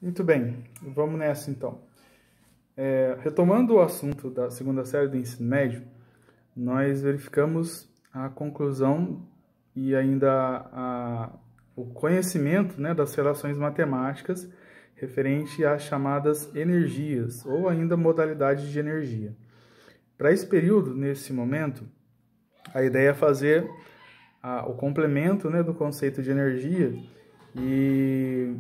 Muito bem, vamos nessa então. Retomando o assunto da segunda série do ensino médio, nós verificamos a conclusão e ainda o conhecimento, né, das relações matemáticas referente às chamadas energias, ou ainda modalidades de energia. Para esse período, nesse momento, a ideia é fazer o complemento, né, do conceito de energia e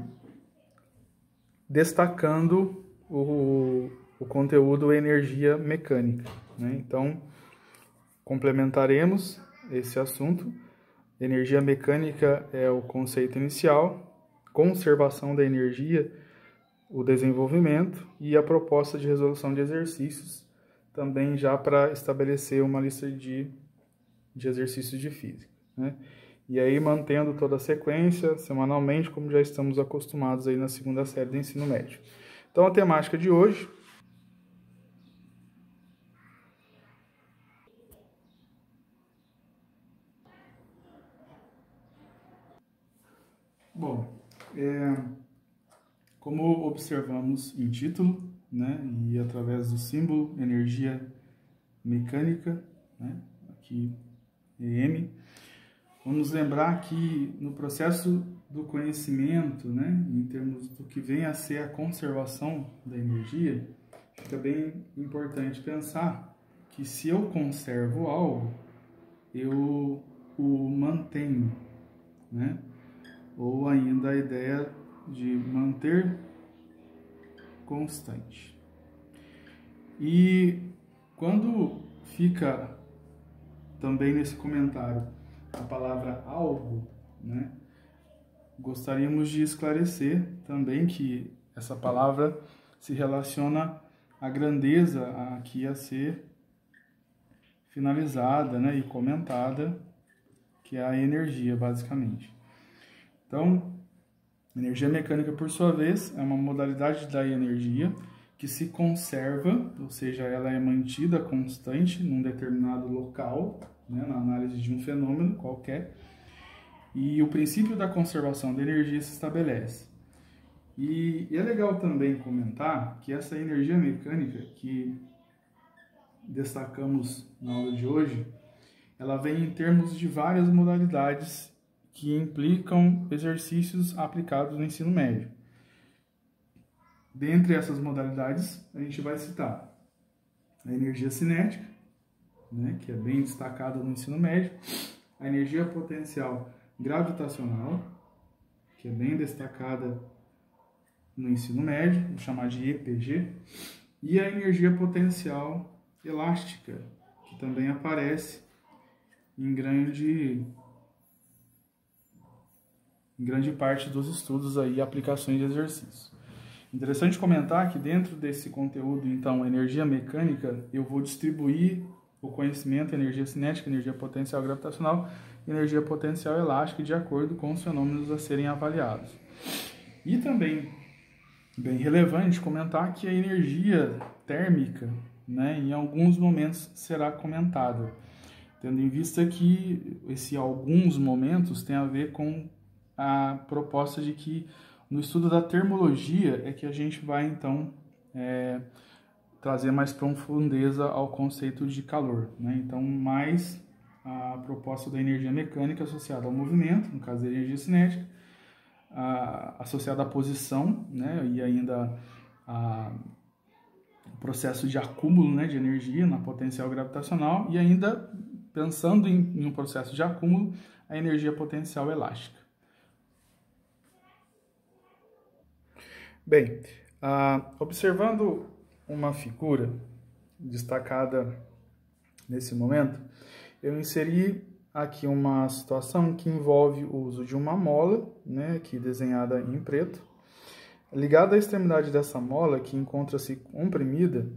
destacando o conteúdo energia mecânica, né? Então, complementaremos esse assunto. Energia mecânica é o conceito inicial, conservação da energia, o desenvolvimento e a proposta de resolução de exercícios, também já para estabelecer uma lista de exercícios de física, né? E aí mantendo toda a sequência, semanalmente, como já estamos acostumados aí na segunda série do ensino médio. Então a temática de hoje como observamos em título, né, e através do símbolo energia mecânica, né, aqui EM, vamos lembrar que no processo do conhecimento, né, em termos do que vem a ser a conservação da energia, fica bem importante pensar que se eu conservo algo, eu o mantenho, né? Ou ainda a ideia de manter constante. E quando fica também nesse comentário a palavra algo, né, gostaríamos de esclarecer também que essa palavra se relaciona à grandeza aqui a ser finalizada, né, e comentada, que é a energia, basicamente. Então, energia mecânica, por sua vez, é uma modalidade da energia que se conserva, ou seja, ela é mantida constante num determinado local, né, na análise de um fenômeno qualquer, e o princípio da conservação da energia se estabelece. E é legal também comentar que essa energia mecânica que destacamos na aula de hoje, ela vem em termos de várias modalidades que implicam exercícios aplicados no ensino médio. Dentre essas modalidades, a gente vai citar a energia cinética, né, que é bem destacada no ensino médio, a energia potencial gravitacional, que é bem destacada no ensino médio, vou chamar de EPG, e a energia potencial elástica, que também aparece em grande parte dos estudos aí, aplicações de exercícios. Interessante comentar que dentro desse conteúdo, então, energia mecânica, eu vou distribuir o conhecimento, energia cinética, energia potencial gravitacional e energia potencial elástica de acordo com os fenômenos a serem avaliados. E também, bem relevante comentar que a energia térmica, né, em alguns momentos será comentada, tendo em vista que esse alguns momentos tem a ver com a proposta de que no estudo da termologia é que a gente vai, então, trazer mais profundeza ao conceito de calor, né? Então, mais a proposta da energia mecânica associada ao movimento, no caso da energia cinética, associada à posição, né? E ainda o processo de acúmulo, né, de energia na potencial gravitacional e ainda, pensando em um processo de acúmulo, a energia potencial elástica. Bem, observando uma figura destacada nesse momento, eu inseri aqui uma situação que envolve o uso de uma mola, né, aqui desenhada em preto, ligada à extremidade dessa mola, que encontra-se comprimida,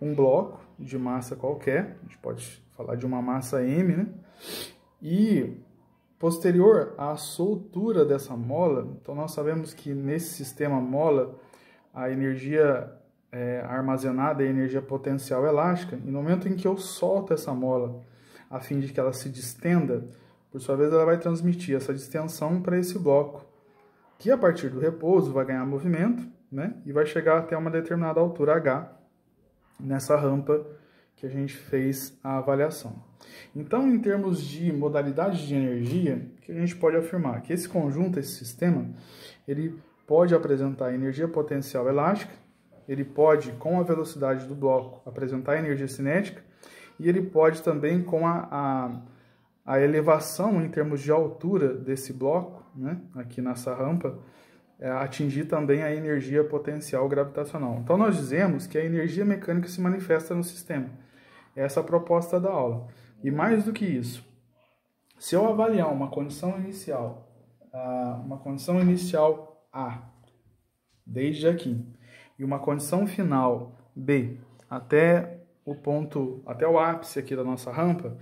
um bloco de massa qualquer, a gente pode falar de uma massa M, né, e posterior à soltura dessa mola, então nós sabemos que nesse sistema mola, a energia armazenada é a energia potencial elástica, e no momento em que eu solto essa mola, a fim de que ela se distenda, por sua vez ela vai transmitir essa distensão para esse bloco, que a partir do repouso vai ganhar movimento, né? E vai chegar até uma determinada altura H nessa rampa que a gente fez a avaliação. Então, em termos de modalidade de energia, que a gente pode afirmar que esse conjunto, esse sistema, ele pode apresentar energia potencial elástica, ele pode, com a velocidade do bloco, apresentar energia cinética, e ele pode também, com a elevação em termos de altura desse bloco, né, aqui nessa rampa, atingir também a energia potencial gravitacional. Então, nós dizemos que a energia mecânica se manifesta no sistema. Essa é a proposta da aula. E mais do que isso, se eu avaliar uma condição inicial A, desde aqui, e uma condição final B, até o ápice aqui da nossa rampa,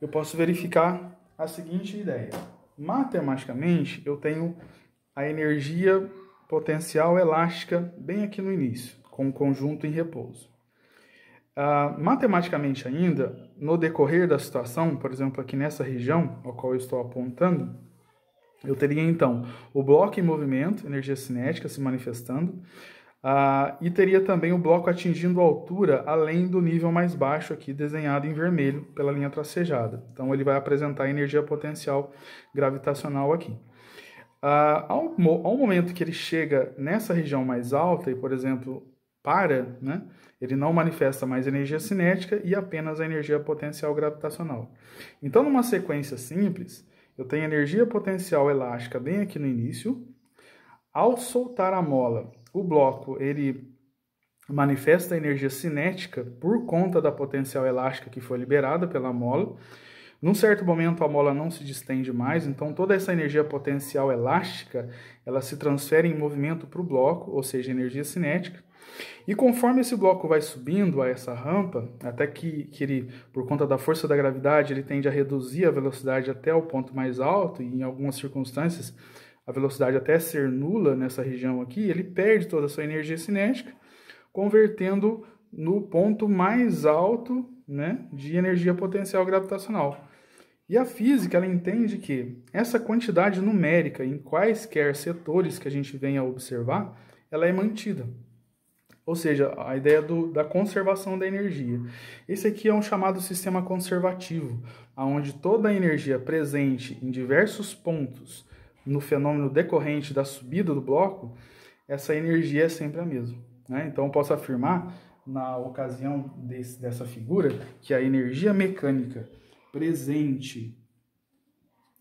eu posso verificar a seguinte ideia. Matematicamente, eu tenho a energia potencial elástica bem aqui no início, com o conjunto em repouso. Matematicamente ainda, no decorrer da situação, por exemplo, aqui nessa região ao qual eu estou apontando, eu teria então o bloco em movimento, energia cinética se manifestando, e teria também o bloco atingindo a altura além do nível mais baixo aqui desenhado em vermelho pela linha tracejada. Então ele vai apresentar energia potencial gravitacional aqui. Ao momento que ele chega nessa região mais alta e, por exemplo, né, ele não manifesta mais energia cinética e apenas a energia potencial gravitacional. Então, numa sequência simples, eu tenho energia potencial elástica bem aqui no início. Ao soltar a mola, o bloco ele manifesta a energia cinética por conta da potencial elástica que foi liberada pela mola. Num certo momento a mola não se distende mais, então toda essa energia potencial elástica ela se transfere em movimento para o bloco, ou seja, energia cinética. E conforme esse bloco vai subindo a essa rampa, até que ele, por conta da força da gravidade, ele tende a reduzir a velocidade até o ponto mais alto, e em algumas circunstâncias a velocidade até ser nula nessa região aqui, ele perde toda a sua energia cinética, convertendo no ponto mais alto, né, de energia potencial gravitacional. E a física ela entende que essa quantidade numérica em quaisquer setores que a gente venha a observar, ela é mantida. Ou seja, a ideia da conservação da energia. Esse aqui é um chamado sistema conservativo, onde toda a energia presente em diversos pontos no fenômeno decorrente da subida do bloco, essa energia é sempre a mesma, né? Então, eu posso afirmar, na ocasião dessa figura, que a energia mecânica presente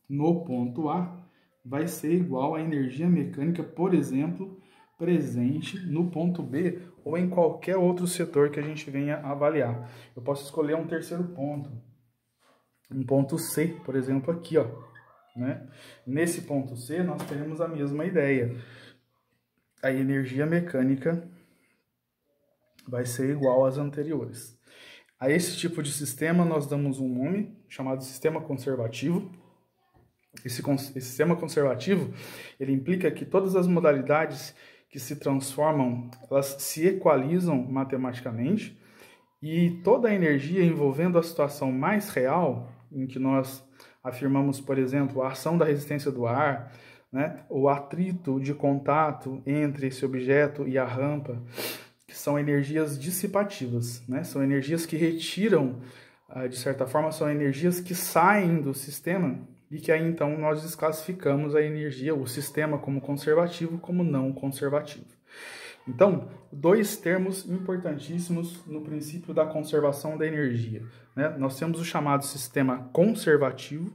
no ponto A vai ser igual à energia mecânica, por exemplo, presente no ponto B ou em qualquer outro setor que a gente venha avaliar. Eu posso escolher um terceiro ponto, um ponto C, por exemplo, aqui, ó, né? Nesse ponto C, nós teremos a mesma ideia. A energia mecânica vai ser igual às anteriores. A esse tipo de sistema, nós damos um nome chamado sistema conservativo. Esse sistema conservativo, ele implica que todas as modalidades que se transformam, elas se equalizam matematicamente, e toda a energia envolvendo a situação mais real, em que nós afirmamos, por exemplo, a ação da resistência do ar, né, o atrito de contato entre esse objeto e a rampa, que são energias dissipativas, né, são energias que retiram, de certa forma, são energias que saem do sistema, e que aí então nós desclassificamos a energia, o sistema, como conservativo, como não conservativo. Então, dois termos importantíssimos no princípio da conservação da energia, né? Nós temos o chamado sistema conservativo,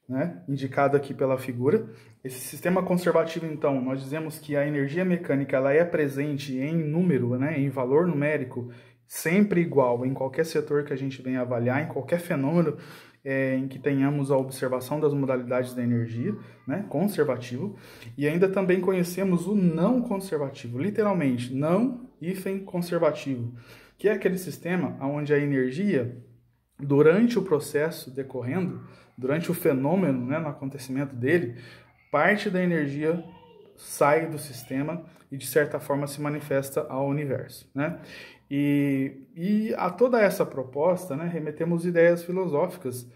né, indicado aqui pela figura. Esse sistema conservativo, então, nós dizemos que a energia mecânica ela é presente em número, né, em valor numérico, sempre igual em qualquer setor que a gente venha avaliar, em qualquer fenômeno em que tenhamos a observação das modalidades da energia, né, conservativo, e ainda também conhecemos o não conservativo, literalmente, não hífen conservativo, que é aquele sistema onde a energia, durante o processo decorrendo, durante o fenômeno, né, no acontecimento dele, parte da energia sai do sistema e, de certa forma, se manifesta ao universo, né? E a toda essa proposta, né, remetemos ideias filosóficas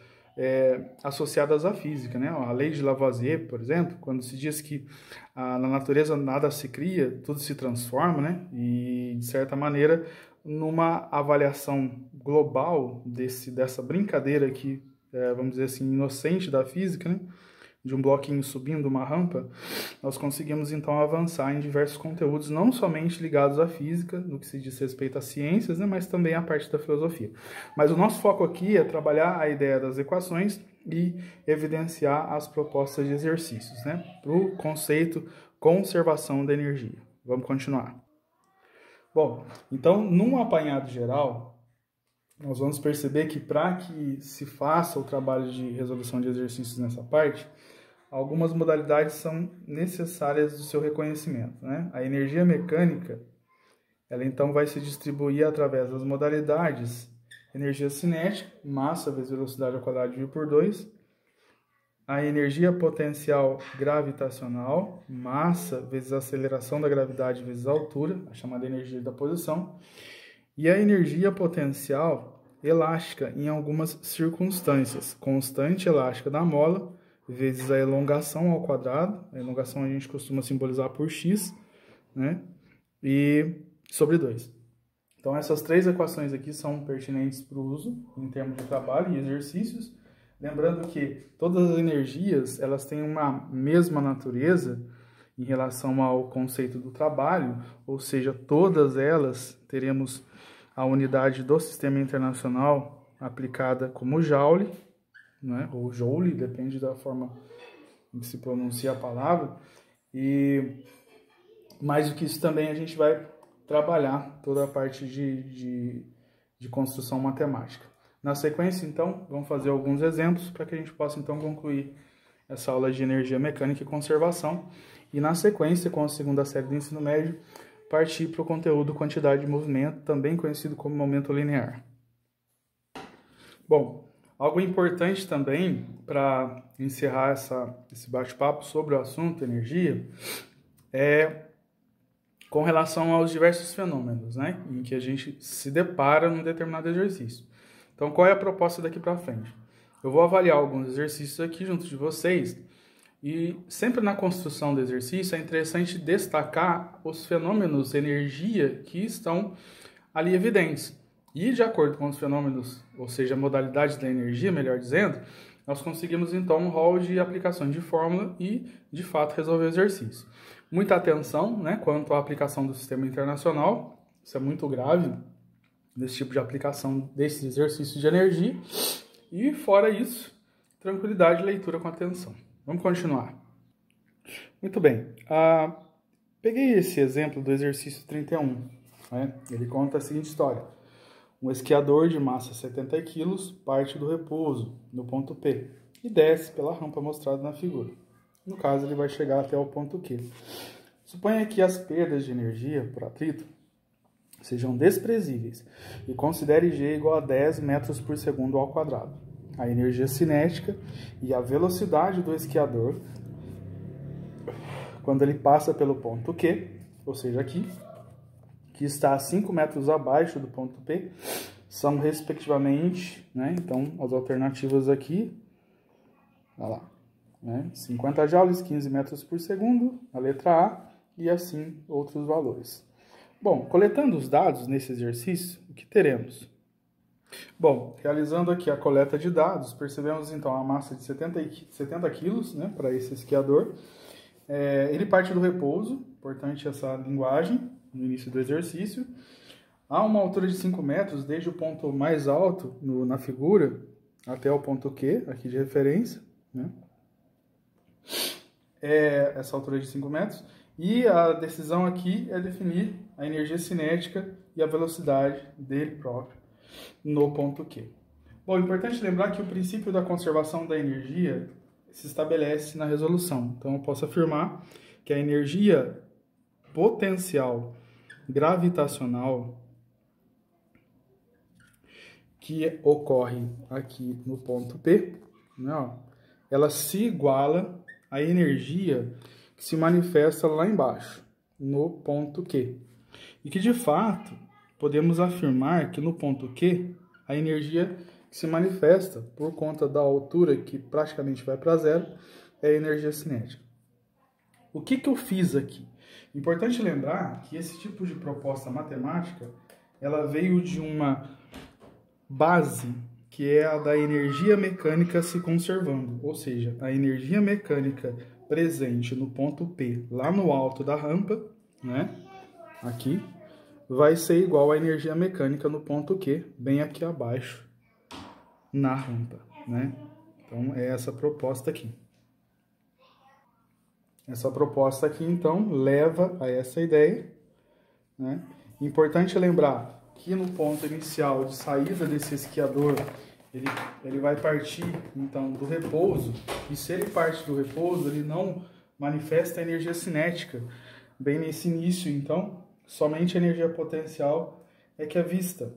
associadas à física, né? A lei de Lavoisier, por exemplo, quando se diz que na natureza nada se cria, tudo se transforma, né? E, de certa maneira, numa avaliação global dessa brincadeira aqui, vamos dizer assim, inocente da física, né? De um bloquinho subindo uma rampa, nós conseguimos então avançar em diversos conteúdos, não somente ligados à física, no que se diz respeito às ciências, né, mas também à parte da filosofia. Mas o nosso foco aqui é trabalhar a ideia das equações e evidenciar as propostas de exercícios, né, para o conceito conservação da energia. Vamos continuar. Bom, então, num apanhado geral, nós vamos perceber que para que se faça o trabalho de resolução de exercícios nessa parte, algumas modalidades são necessárias do seu reconhecimento, né? A energia mecânica, ela então vai se distribuir através das modalidades energia cinética, massa vezes velocidade ao quadrado dividido por 2, a energia potencial gravitacional, massa vezes aceleração da gravidade vezes a altura, a chamada energia da posição, e a energia potencial elástica em algumas circunstâncias, constante elástica da mola, vezes a elongação ao quadrado, a elongação a gente costuma simbolizar por x, né? E sobre 2. Então essas três equações aqui são pertinentes para o uso em termos de trabalho e exercícios, lembrando que todas as energias elas têm uma mesma natureza em relação ao conceito do trabalho, ou seja, todas elas teremos a unidade do sistema internacional aplicada como Joule, né, ou Joule, depende da forma em que se pronuncia a palavra, e mais do que isso também a gente vai trabalhar toda a parte de construção matemática. Na sequência, então, vamos fazer alguns exemplos para que a gente possa, então, concluir essa aula de energia mecânica e conservação, e na sequência, com a segunda série do ensino médio, partir para o conteúdo quantidade de movimento, também conhecido como momento linear. Bom, algo importante também para encerrar esse bate-papo sobre o assunto energia é com relação aos diversos fenômenos, né, em que a gente se depara num determinado exercício. Então, qual é a proposta daqui para frente? Eu vou avaliar alguns exercícios aqui junto de vocês e sempre na construção do exercício é interessante destacar os fenômenos energia que estão ali evidentes. E de acordo com os fenômenos, ou seja, a modalidade da energia, melhor dizendo, nós conseguimos então um rol de aplicações de fórmula e, de fato, resolver o exercício. Muita atenção, né, quanto à aplicação do sistema internacional, isso é muito grave, desse tipo de aplicação desses exercícios de energia. E, fora isso, tranquilidade e leitura com atenção. Vamos continuar. Muito bem. Peguei esse exemplo do exercício 31. Né? Ele conta a seguinte história. Um esquiador de massa 70 kg parte do repouso, no ponto P, e desce pela rampa mostrada na figura. No caso, ele vai chegar até o ponto Q. Suponha que as perdas de energia por atrito sejam desprezíveis e considere G igual a 10 metros por segundo ao quadrado. A energia cinética e a velocidade do esquiador quando ele passa pelo ponto Q, ou seja, aqui, que está a 5 metros abaixo do ponto P, são respectivamente, né? Então, as alternativas aqui, olha lá, né? 50 joules, 15 metros por segundo, a letra A, e assim outros valores. Bom, coletando os dados nesse exercício, o que teremos? Bom, realizando aqui a coleta de dados, percebemos então a massa de 70 quilos, né, para esse esquiador. Ele parte do repouso, importante essa linguagem, no início do exercício. Há uma altura de 5 metros, desde o ponto mais alto na figura até o ponto Q, aqui de referência, né? Essa altura de 5 metros. E a decisão aqui é definir a energia cinética e a velocidade dele próprio no ponto Q. Bom, é importante lembrar que o princípio da conservação da energia se estabelece na resolução. Então, eu posso afirmar que a energia potencial gravitacional que ocorre aqui no ponto P, né, ela se iguala à energia que se manifesta lá embaixo, no ponto Q. E que, de fato, podemos afirmar que no ponto Q, a energia que se manifesta por conta da altura, que praticamente vai para zero, é a energia cinética. O que eu fiz aqui? Importante lembrar que esse tipo de proposta matemática, ela veio de uma base que é a da energia mecânica se conservando, ou seja, a energia mecânica presente no ponto P, lá no alto da rampa, né, aqui, vai ser igual à energia mecânica no ponto Q, bem aqui abaixo, na rampa, né? Então, é essa proposta aqui. Essa proposta aqui, então, leva a essa ideia, né? Importante lembrar que no ponto inicial de saída desse esquiador, ele vai partir, então, do repouso, e se ele parte do repouso, ele não manifesta a energia cinética. Bem nesse início, então, somente a energia potencial é que é vista.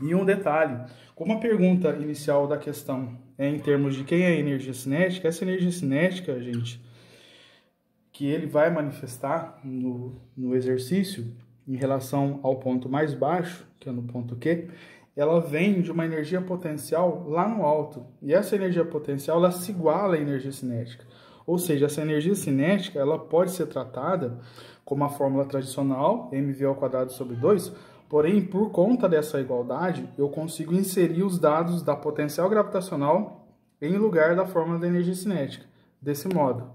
E um detalhe, como a pergunta inicial da questão é em termos de quem é a energia cinética, essa energia cinética, gente, que ele vai manifestar no exercício, em relação ao ponto mais baixo, que é no ponto Q, ela vem de uma energia potencial lá no alto. E essa energia potencial, ela se iguala à energia cinética. Ou seja, essa energia cinética, ela pode ser tratada como a fórmula tradicional, mv²/2, porém, por conta dessa igualdade, eu consigo inserir os dados da potencial gravitacional em lugar da fórmula da energia cinética, desse modo.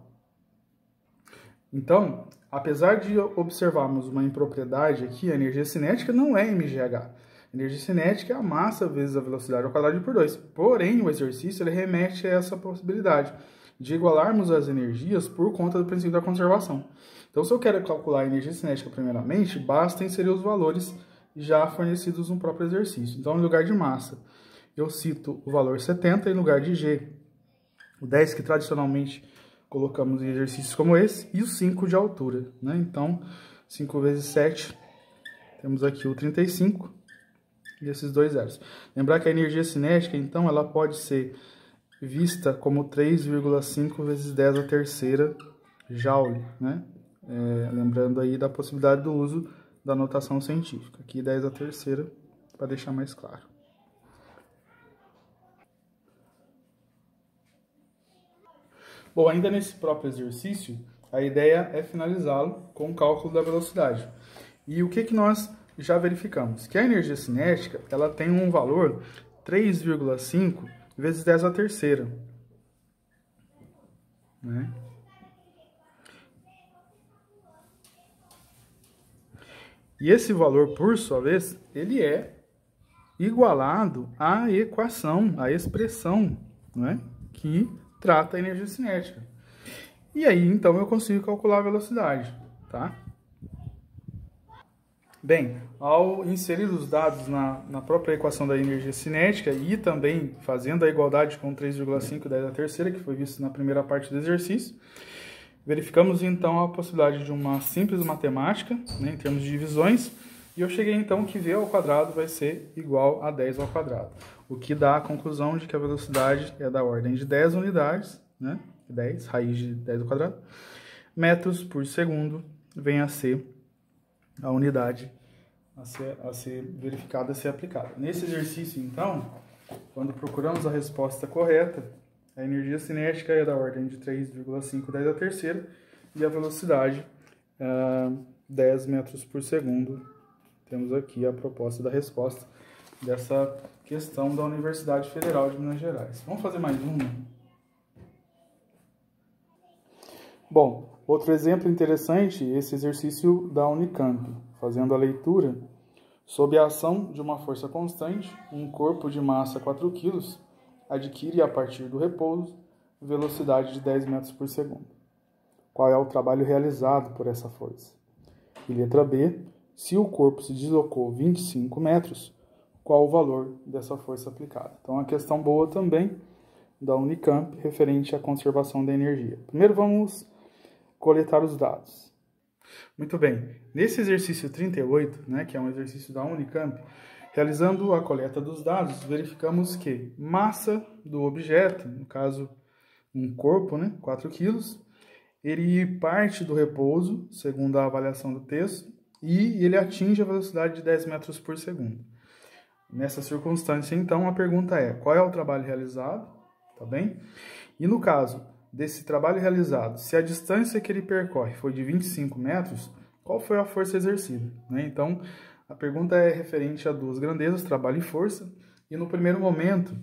Então, apesar de observarmos uma impropriedade aqui, a energia cinética não é mgh. A energia cinética é a massa vezes a velocidade ao quadrado por 2. Porém, o exercício ele remete a essa possibilidade de igualarmos as energias por conta do princípio da conservação. Então, se eu quero calcular a energia cinética primeiramente, basta inserir os valores já fornecidos no próprio exercício. Então, em lugar de massa, eu cito o valor 70, em lugar de G, o 10 que tradicionalmente colocamos em exercícios como esse, e o 5 de altura, né? Então, 5 vezes 7, temos aqui o 35, e esses dois zeros. Lembrar que a energia cinética, então, ela pode ser vista como 3,5 vezes 10 a terceira joule, né? Lembrando aí da possibilidade do uso da notação científica. Aqui 10 a terceira, para deixar mais claro. Bom, ainda nesse próprio exercício, a ideia é finalizá-lo com o cálculo da velocidade. E o que nós já verificamos? Que a energia cinética ela tem um valor 3,5 vezes 10 a terceira. Né? E esse valor, por sua vez, ele é igualado à equação, à expressão, né, que trata a energia cinética. E aí, então, eu consigo calcular a velocidade, tá? Bem, ao inserir os dados na própria equação da energia cinética e também fazendo a igualdade com 3,5 10 a terceira, que foi visto na primeira parte do exercício, verificamos então a possibilidade de uma simples matemática, né, em termos de divisões, e eu cheguei então que v² vai ser igual a 10², o que dá a conclusão de que a velocidade é da ordem de 10 unidades, né, 10, raiz de 10², metros por segundo vem a ser a unidade a ser verificada, a ser aplicada. Nesse exercício, então, quando procuramos a resposta correta, a energia cinética é da ordem de 3,5 10 a terceira e a velocidade 10 metros por segundo. Temos aqui a proposta da resposta dessa questão da Universidade Federal de Minas Gerais. Vamos fazer mais uma? Bom, outro exemplo interessante é esse exercício da Unicamp, fazendo a leitura. Sob a ação de uma força constante, um corpo de massa 4 kg adquire, a partir do repouso, velocidade de 10 metros por segundo. Qual é o trabalho realizado por essa força? E letra B, se o corpo se deslocou 25 metros, qual o valor dessa força aplicada? Então, a questão boa também da Unicamp, referente à conservação da energia. Primeiro, vamos coletar os dados. Muito bem, nesse exercício 38, né, que é um exercício da Unicamp, realizando a coleta dos dados, verificamos que massa do objeto, no caso um corpo, né, 4 kg, ele parte do repouso, segundo a avaliação do texto, e ele atinge a velocidade de 10 metros por segundo. Nessa circunstância, então, a pergunta é: qual é o trabalho realizado? Tá bem? E no caso desse trabalho realizado, se a distância que ele percorre foi de 25 metros, qual foi a força exercida? Né? Então, a pergunta é referente a duas grandezas, trabalho e força. E no primeiro momento,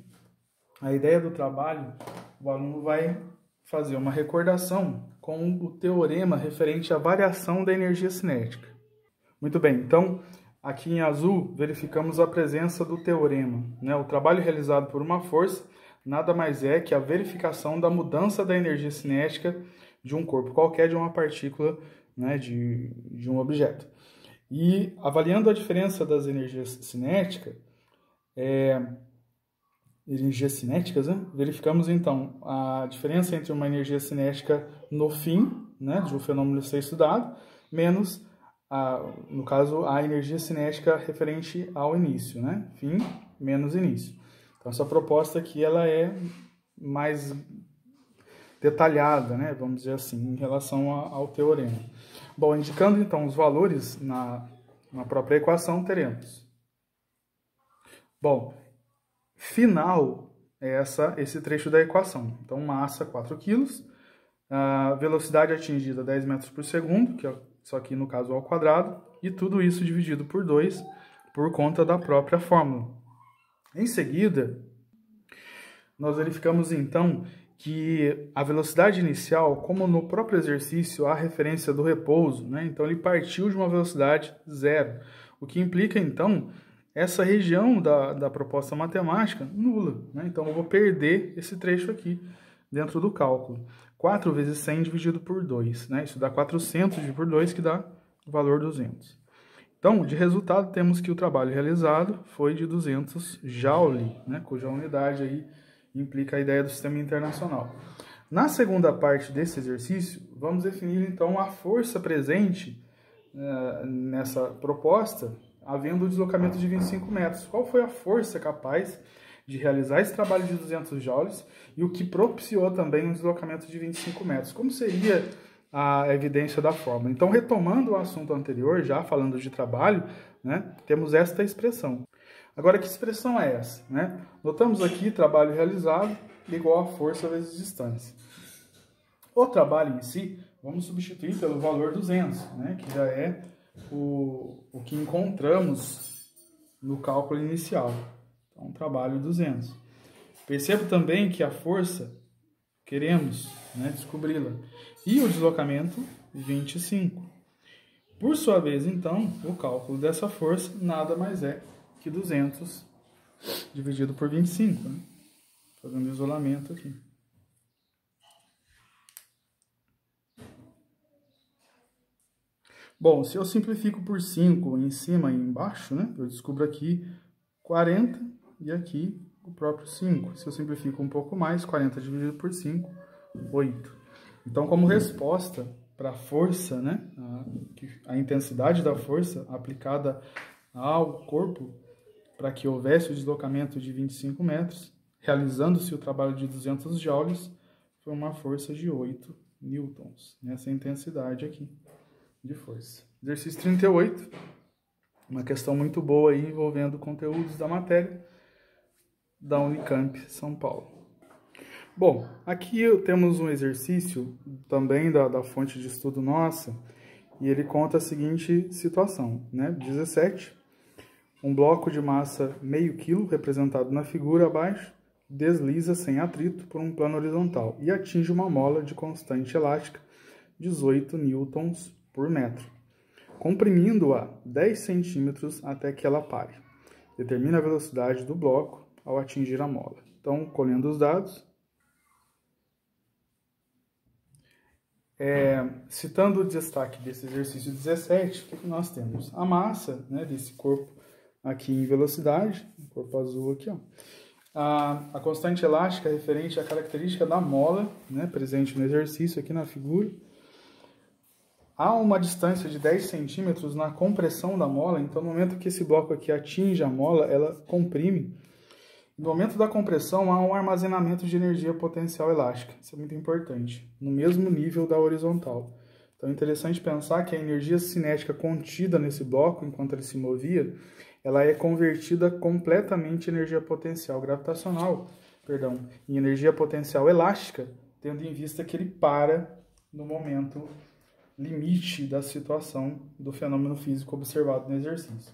a ideia do trabalho, o aluno vai fazer uma recordação com o teorema referente à variação da energia cinética. Muito bem, então, aqui em azul, verificamos a presença do teorema. Né? O trabalho realizado por uma força nada mais é que a verificação da mudança da energia cinética de um corpo qualquer, de uma partícula, né, de um objeto. E avaliando a diferença das energias cinéticas, né, verificamos então a diferença entre uma energia cinética no fim, né, de um fenômeno ser estudado, menos, no caso, a energia cinética referente ao início, né, fim menos início. Então, essa proposta aqui ela é mais detalhada, né, vamos dizer assim, em relação ao teorema. Bom, indicando então os valores na própria equação, teremos. Bom, final é esse trecho da equação. Então, massa 4 kg, velocidade atingida 10 metros por segundo, que é isso aqui no caso ao quadrado, e tudo isso dividido por 2 por conta da própria fórmula. Em seguida, nós verificamos então que a velocidade inicial, como no próprio exercício há referência do repouso, né? Então ele partiu de uma velocidade zero, o que implica então essa região da proposta matemática nula, né? Então eu vou perder esse trecho aqui dentro do cálculo. 4 vezes 100 dividido por 2, né? Isso dá 400 dividido por 2, que dá o valor 200. Então, de resultado, temos que o trabalho realizado foi de 200 Joule, né, cuja unidade aí implica a ideia do sistema internacional. Na segunda parte desse exercício, vamos definir então a força presente nessa proposta, havendo o deslocamento de 25 metros. Qual foi a força capaz de realizar esse trabalho de 200 joules e o que propiciou também um deslocamento de 25 metros? Como seria a evidência da fórmula? Então, retomando o assunto anterior, já falando de trabalho, né, temos esta expressão. Agora, que expressão é essa? Né? Notamos aqui trabalho realizado igual a força vezes distância. O trabalho em si, vamos substituir pelo valor 200, né, que já é o que encontramos no cálculo inicial. Então, trabalho 200. Percebo também que a força, queremos, né, descobri-la. E o deslocamento, 25. Por sua vez, então, o cálculo dessa força nada mais é que 200 dividido por 25. Né? Fazendo isolamento aqui. Bom, se eu simplifico por 5 em cima e embaixo, né, eu descubro aqui 40 e aqui o próprio 5. Se eu simplifico um pouco mais, 40 dividido por 5, 8. Então, como resposta para a força, né, a intensidade da força aplicada ao corpo, para que houvesse o deslocamento de 25 metros, realizando-se o trabalho de 200 joules, foi uma força de 8 newtons, nessa intensidade aqui de força. Exercício 38, uma questão muito boa aí, envolvendo conteúdos da matéria da Unicamp São Paulo. Bom, aqui temos um exercício também da fonte de estudo nossa, e ele conta a seguinte situação, né? 17, um bloco de massa meio quilo, representado na figura abaixo, desliza sem atrito por um plano horizontal e atinge uma mola de constante elástica, 18 newtons por metro, comprimindo-a 10 centímetros até que ela pare. Determina a velocidade do bloco ao atingir a mola. Então, colhendo os dados, citando o destaque desse exercício 17, o que nós temos? A massa, né, desse corpo aqui em velocidade, o corpo azul aqui, ó. A constante elástica é referente à característica da mola, né, presente no exercício aqui na figura. Há uma distância de 10 centímetros na compressão da mola, então no momento que esse bloco aqui atinge a mola, ela comprime. No momento da compressão, há um armazenamento de energia potencial elástica. Isso é muito importante. No mesmo nível da horizontal. Então é interessante pensar que a energia cinética contida nesse bloco, enquanto ele se movia, ela é convertida completamente em energia potencial gravitacional, em energia potencial elástica, tendo em vista que ele para no momento limite da situação do fenômeno físico observado no exercício.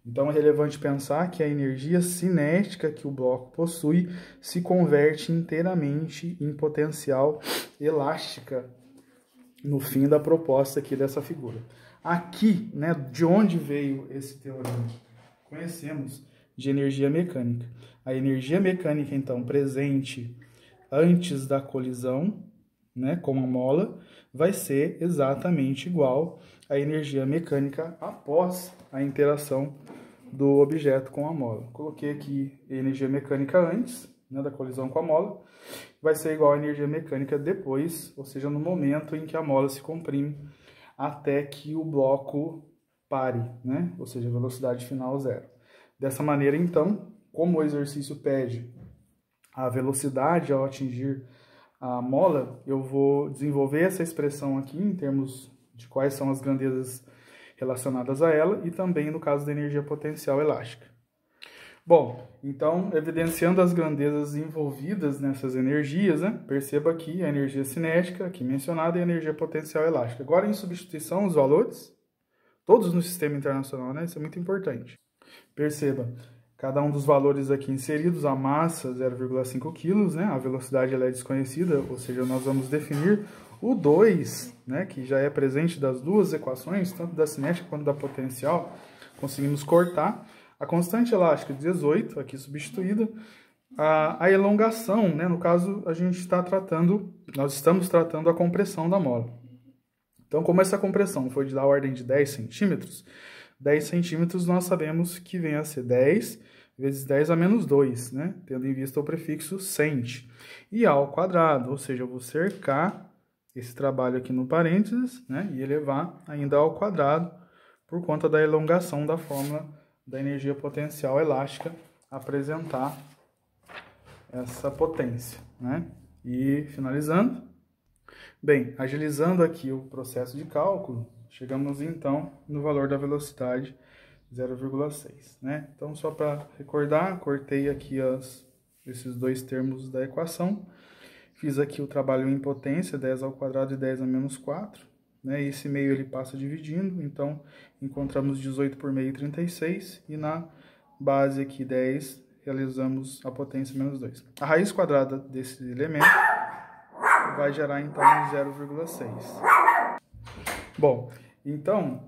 Então é relevante pensar que a energia cinética que o bloco possui se converte inteiramente em potencial elástica no fim da proposta aqui dessa figura. Aqui, né, de onde veio esse teorema? Conhecemos de energia mecânica. A energia mecânica, então, presente antes da colisão, né, com a mola, vai ser exatamente igual à energia mecânica após a interação do objeto com a mola. Coloquei aqui a energia mecânica antes, né, da colisão com a mola, vai ser igual à energia mecânica depois, ou seja, no momento em que a mola se comprime até que o bloco pare, né, ou seja, a velocidade final zero. Dessa maneira, então, como o exercício pede a velocidade ao atingir a mola, eu vou desenvolver essa expressão aqui em termos de quais são as grandezas relacionadas a ela e também no caso da energia potencial elástica. Bom, então, evidenciando as grandezas envolvidas nessas energias, né, perceba aqui a energia cinética, aqui mencionada, e a energia potencial elástica. Agora, em substituição, os valores, todos no sistema internacional, né, isso é muito importante. Perceba, cada um dos valores aqui inseridos, a massa 0,5 kg, né, a velocidade ela é desconhecida, ou seja, nós vamos definir o 2, né, que já é presente das duas equações, tanto da cinética quanto da potencial, conseguimos cortar. A constante elástica 18, aqui substituída, a elongação, né, no caso nós estamos tratando a compressão da mola. Então, como essa compressão foi da ordem de 10 centímetros, 10 centímetros nós sabemos que vem a ser 10 vezes 10 a menos 2, né, tendo em vista o prefixo cent. E a ao quadrado, ou seja, eu vou cercar esse trabalho aqui no parênteses, né, e elevar ainda ao quadrado por conta da elongação da fórmula da energia potencial elástica apresentar essa potência, né? E finalizando, bem, agilizando aqui o processo de cálculo, chegamos então no valor da velocidade 0,6, né? Então, só para recordar, cortei aqui esses dois termos da equação, fiz aqui o trabalho em potência, 10 ao quadrado e 10 a menos 4, né? Esse meio ele passa dividindo, então encontramos 18 por meio 36, e na base aqui 10 realizamos a potência menos 2. A raiz quadrada desse elemento vai gerar então 0,6. Bom, então,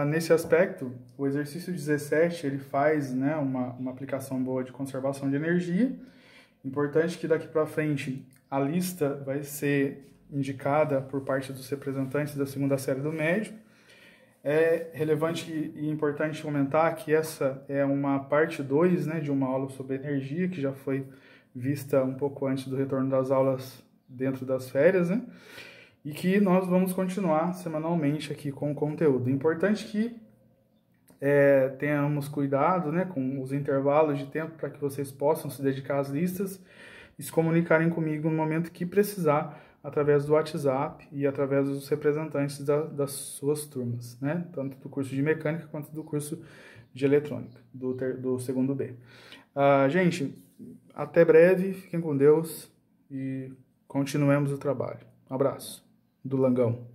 nesse aspecto, o exercício 17 ele faz, né, uma aplicação boa de conservação de energia. Importante que daqui para frente a lista vai ser indicada por parte dos representantes da segunda série do médio. É relevante e importante comentar que essa é uma parte 2, né, de uma aula sobre energia, que já foi vista um pouco antes do retorno das aulas dentro das férias, né, e que nós vamos continuar semanalmente aqui com o conteúdo. Importante que tenhamos cuidado, né, com os intervalos de tempo para que vocês possam se dedicar às listas e se comunicarem comigo no momento que precisar, através do WhatsApp e através dos representantes das suas turmas, né? Tanto do curso de mecânica quanto do curso de eletrônica, do segundo B. Gente, até breve, fiquem com Deus e continuemos o trabalho. Um abraço do Langão.